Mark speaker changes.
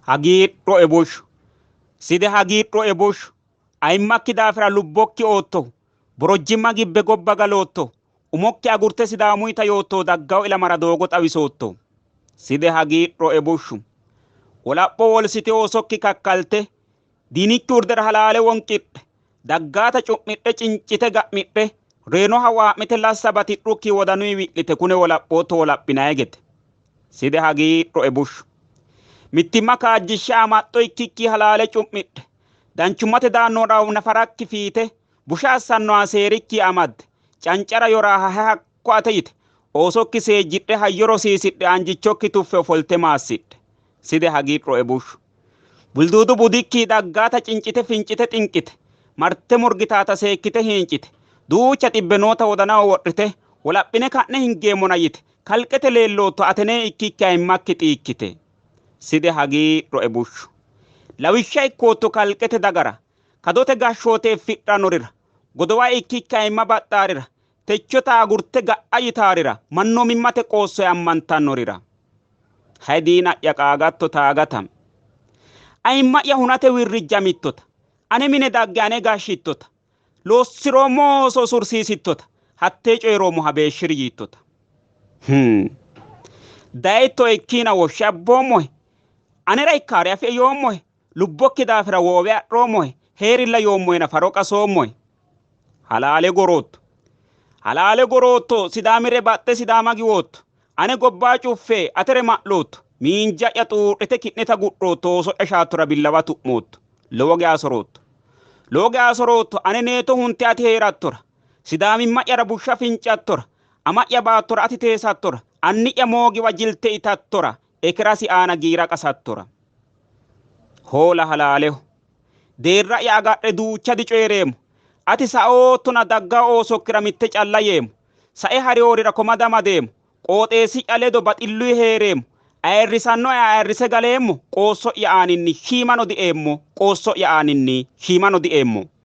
Speaker 1: hagiidhoe bushshu. Side hagiidhoe bushshu. Ayimmakki daafira lubbokki ootto. Borojjimma gibbe gobba galootto. Umokki agurte sidaamuyta yootto daggaw ilamara doogo xawisootto. Side hagiidhoe bushshu. Wolapho wolsite osokki kakkalte. Diinikki urdera halaale wonqidhe. Daggaata cu'midhe cincite ga'midhe. Reeno hawaa'mite lassa batidhukki wodanui wi'lite kune wolaphootto wolaphinae gete. Side hagiidhoe bushshu. Mittimma kaajjishshe amaxxo ikkikki halaale cu'midhe. Danchummate daannoodhaaf nafarakki fiite. Busha assanno aseerikki amadde. Cancara yoraa hakko ate yite. Osokki seejjidhe hayyo rosiisidhe anjichokki tuffe ofolte maassidhe. Side hagiidhoe bushshu. Bulduudu budikki daggaata cincite fincite xinqite. Marte murgitaata seekkite hincite. Duucha xibbenoota wodanaa wodhite. Wolaphine ka'ne hingeemmona yite. Kalqete leellootto atenee ikkikki ayimmakki xiikkite. Side hagiidhoe bushshu. Lawishsha ikkootto kalqete dagara. Kadote gashshooteef fidhanorira. Godowa ikkikki ayimma baxxaarira. Techota agurte ga'a yitaarira. Manno mimmate qoossoe ammantannorira. Haydiina'ya qaagatto taagatam. Ayimma'ya hunate wirrijja mittota. Ane mine dagge ane gashshittota. Loossiroommo osoo sursiisittota. Hattee coyiroommo habeeshshiri yiittota. Dayitto ikkina woshshe abboommohe. Anera ikkaare afe yoommohe. Lubbokki daafira woowe adhoommohe. Heerilla yoommohe nafaro qasoommohe. Halaale gorootto. Halaale gorootto sidaamire baxxe sidaama giwootto. Ane gobbaa cuffee atere ma'lootto. Miinja'ya xuudhite ki'neta gudhootto oso'ya shaattora billawa tu'mootto. Lowo geya sorootto. Lowo geya sorootto ane neeto hunte ati heerattora. Sidaamimma'yara bushsha fincattora. Ama'ya baattora ati teesattora. Anni'ya moogiwa jilte itattora. Ekirasi aana giira qasattora. Hoola halaaleho. Deerra'ya agadhe duucha dicoyireemmo. Ati sa'oottona dagga oosokkira mitte calla yeemmo. Sa'e hariyoorira komada madeemmo. Qooxeessi caledo baxilluyi heereemmo. Ayirrisanno'ya ayirrise galeemmo. Qoosso'ya aaninni shiimano di'eemmo. Qoosso'ya aaninni shiimano di'eemmo.